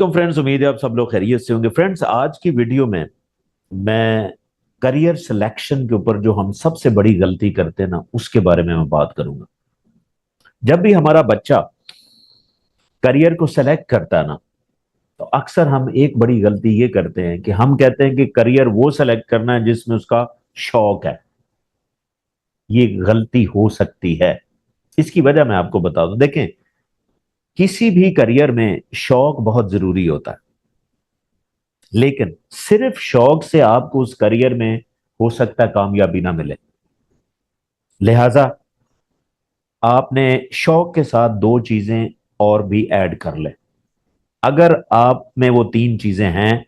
तो फ्रेंड्स, उम्मीद है आप सब लोग खैरियत से होंगे। फ्रेंड्स, आज की वीडियो में मैं करियर सिलेक्शन के ऊपर जो हम सबसे बड़ी गलती करते हैं ना, उसके बारे में मैं बात करूंगा। जब भी हमारा बच्चा करियर को सेलेक्ट करता है ना, तो अक्सर हम एक बड़ी गलती ये करते हैं कि हम कहते हैं कि करियर वो सेलेक्ट करना है जिसमें उसका शौक है। ये गलती हो सकती है। इसकी वजह मैं आपको बता दूं। देखें, किसी भी करियर में शौक बहुत जरूरी होता है, लेकिन सिर्फ शौक से आपको उस करियर में हो सकता है कामयाबी ना मिले। लिहाजा आपने शौक के साथ दो चीजें और भी ऐड कर ले। अगर आप में वो तीन चीजें हैं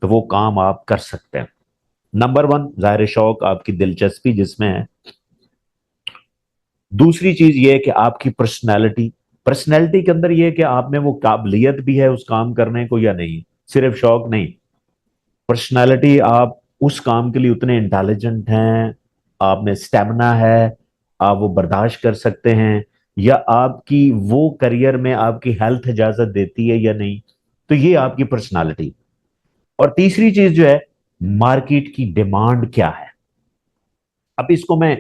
तो वो काम आप कर सकते हैं। नंबर वन, जाहिर है, शौक, आपकी दिलचस्पी जिसमें है। दूसरी चीज ये है कि आपकी पर्सनैलिटी। पर्सनैलिटी के अंदर ये है कि आप में वो काबिलियत भी है उस काम करने को या नहीं। सिर्फ शौक नहीं, पर्सनालिटी, आप उस काम के लिए उतने इंटेलिजेंट हैं, आप में स्टेमिना है, आप वो बर्दाश्त कर सकते हैं, या आपकी वो करियर में आपकी हेल्थ इजाजत देती है या नहीं। तो ये आपकी पर्सनालिटी। और तीसरी चीज जो है, मार्केट की डिमांड क्या है। अब इसको मैं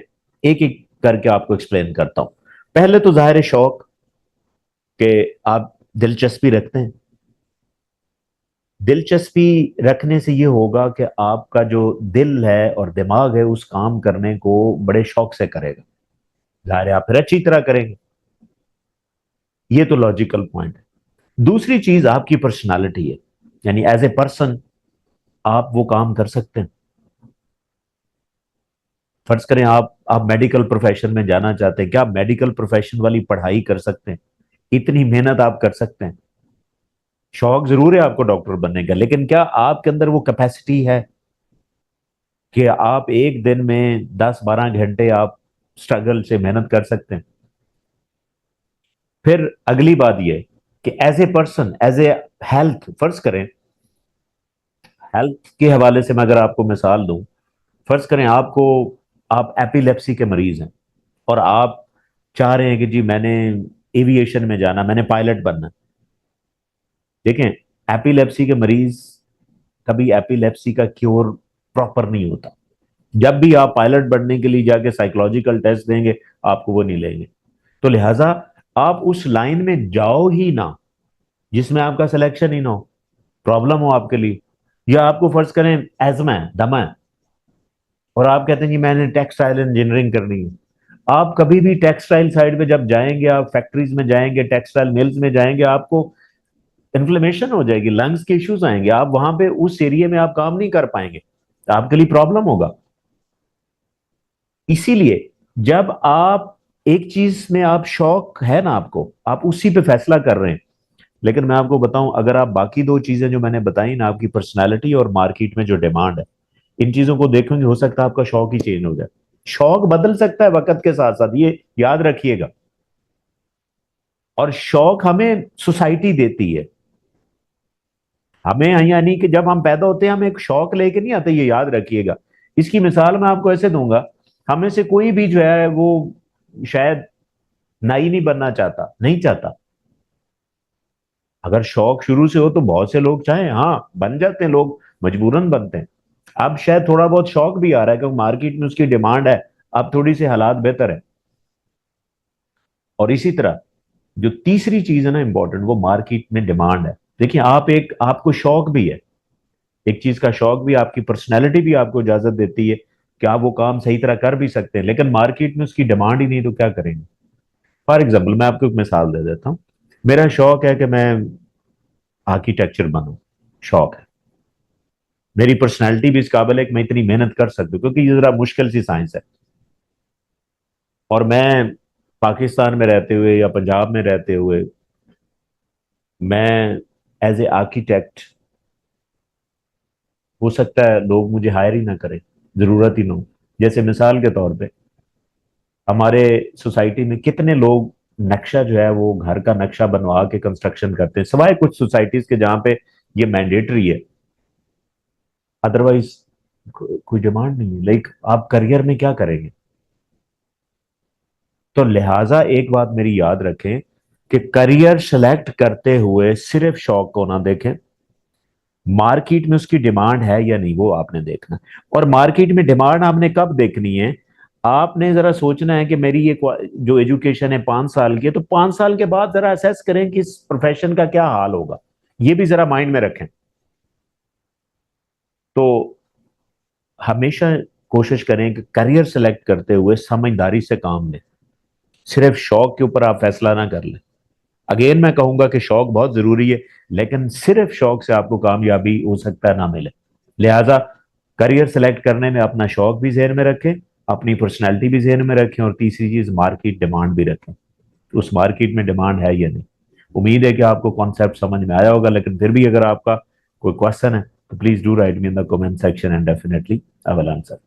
एक एक करके आपको एक्सप्लेन करता हूं। पहले तो जाहिर है शौक के आप दिलचस्पी रखते हैं। दिलचस्पी रखने से ये होगा कि आपका जो दिल है और दिमाग है उस काम करने को बड़े शौक से करेगा। जाहिर है आप फिर अच्छी तरह करेंगे। ये तो लॉजिकल पॉइंट है। दूसरी चीज आपकी पर्सनालिटी है, यानी एज ए पर्सन आप वो काम कर सकते हैं। फर्ज करें आप मेडिकल प्रोफेशन में जाना चाहते हैं, क्या आप मेडिकल प्रोफेशन वाली पढ़ाई कर सकते हैं? इतनी मेहनत आप कर सकते हैं? शौक जरूर है आपको डॉक्टर बनने का, लेकिन क्या आपके अंदर वो कैपेसिटी है कि आप एक दिन में 10-12 घंटे आप स्ट्रगल से मेहनत कर सकते हैं? फिर अगली बात यह कि as a person, as a health, फर्ज करें हेल्थ के हवाले से मैं अगर आपको मिसाल दूं। फर्ज करें आप एपिलेप्सी के मरीज हैं और आप चाह रहे हैं कि जी मैंने एविएशन में जाना, मैंने पायलट बनना। देखें, एपिलेप्सी के मरीज, कभी एपिलेप्सी का क्योर प्रॉपर नहीं होता। जब भी आप पायलट बनने के लिए जाके साइकोलॉजिकल टेस्ट देंगे, आपको वो नहीं लेंगे। तो लिहाजा आप उस लाइन में जाओ ही ना जिसमें आपका सिलेक्शन ही ना हो, प्रॉब्लम हो आपके लिए। या आपको फर्ज करें एजमा है, दमा है, और आप कहते हैं कि मैंने टेक्सटाइल इंजीनियरिंग करनी है। आप कभी भी टेक्सटाइल साइड पे जब जाएंगे, आप फैक्ट्रीज में जाएंगे, टेक्सटाइल मिल्स में जाएंगे, आपको इन्फ्लेमेशन हो जाएगी, लंग्स के इश्यूज आएंगे, आप वहां पे उस एरिया में आप काम नहीं कर पाएंगे, आपके लिए प्रॉब्लम होगा। इसीलिए जब आप एक चीज में आप शौक है ना आपको, आप उसी पे फैसला कर रहे हैं। लेकिन मैं आपको बताऊं, अगर आप बाकी दो चीजें जो मैंने बताई ना, आपकी पर्सनालिटी और मार्केट में जो डिमांड है, इन चीजों को देखेंगे, हो सकता है आपका शौक ही चेंज हो जाए। शौक बदल सकता है वक्त के साथ साथ, ये याद रखिएगा। और शौक हमें सोसाइटी देती है। हमें, यानी कि जब हम पैदा होते हैं हम एक शौक लेके नहीं आते, ये याद रखिएगा। इसकी मिसाल मैं आपको ऐसे दूंगा। हमें से कोई भी जो है वो शायद नाई नहीं बनना चाहता, नहीं चाहता। अगर शौक शुरू से हो तो बहुत से लोग चाहे, हाँ, बन जाते हैं लोग, मजबूरन बनते हैं। अब शायद थोड़ा बहुत शौक भी आ रहा है क्योंकि मार्केट में उसकी डिमांड है। अब थोड़ी सी हालात बेहतर है। और इसी तरह जो तीसरी चीज है ना इंपॉर्टेंट, वो मार्केट में डिमांड है। देखिए, आपको शौक भी है, एक चीज का शौक भी, आपकी पर्सनैलिटी भी आपको इजाजत देती है कि आप वो काम सही तरह कर भी सकते हैं, लेकिन मार्केट में उसकी डिमांड ही नहीं, तो क्या करेंगे? फॉर एग्जाम्पल, मैं आपको एक मिसाल दे देता हूँ। मेरा शौक है कि मैं आर्किटेक्चर बनूं, शौक है। मेरी पर्सनैलिटी भी इस काबिल है कि मैं इतनी मेहनत कर सकता हूँ, क्योंकि ये जरा मुश्किल सी साइंस है। और मैं पाकिस्तान में रहते हुए या पंजाब में रहते हुए, मैं एज ए आर्किटेक्ट, हो सकता है लोग मुझे हायर ही ना करें, जरूरत ही ना हो। जैसे मिसाल के तौर पे, हमारे सोसाइटी में कितने लोग नक्शा जो है वो घर का नक्शा बनवा के कंस्ट्रक्शन करते हैं, सिवाय कुछ सोसाइटीज के जहां पे ये मैंडेटरी है। अदरवाइज कोई डिमांड नहीं है। लाइक आप करियर में क्या करेंगे? तो लिहाजा एक बात मेरी याद रखें, کہ करियर सेलेक्ट करते हुए सिर्फ शौक को ना देखें, मार्केट में उसकी डिमांड है या नहीं वो आपने देखना। और मार्केट में डिमांड आपने कब देखनी है, आपने जरा सोचना है कि मेरी ये जो एजुकेशन है 5 साल की है, तो 5 साल के बाद जरा असेस करें कि इस प्रोफेशन का क्या हाल होगा, ये भी जरा माइंड में रखें। तो हमेशा कोशिश करें कि करियर सेलेक्ट करते हुए समझदारी से काम लें, सिर्फ शौक के ऊपर आप फैसला ना कर लें। अगेन मैं कहूंगा कि शौक बहुत जरूरी है, लेकिन सिर्फ शौक से आपको कामयाबी हो सकता है ना मिले। लिहाजा करियर सेलेक्ट करने में अपना शौक भी जहन में रखें, अपनी पर्सनैलिटी भी जहन में रखें, और तीसरी चीज मार्केट डिमांड भी रखें, उस मार्केट में डिमांड है या नहीं। उम्मीद है कि आपको कॉन्सेप्ट समझ में आया होगा, लेकिन फिर भी अगर आपका कोई क्वेश्चन है तो please do right me in the comment section and definitely I will answer.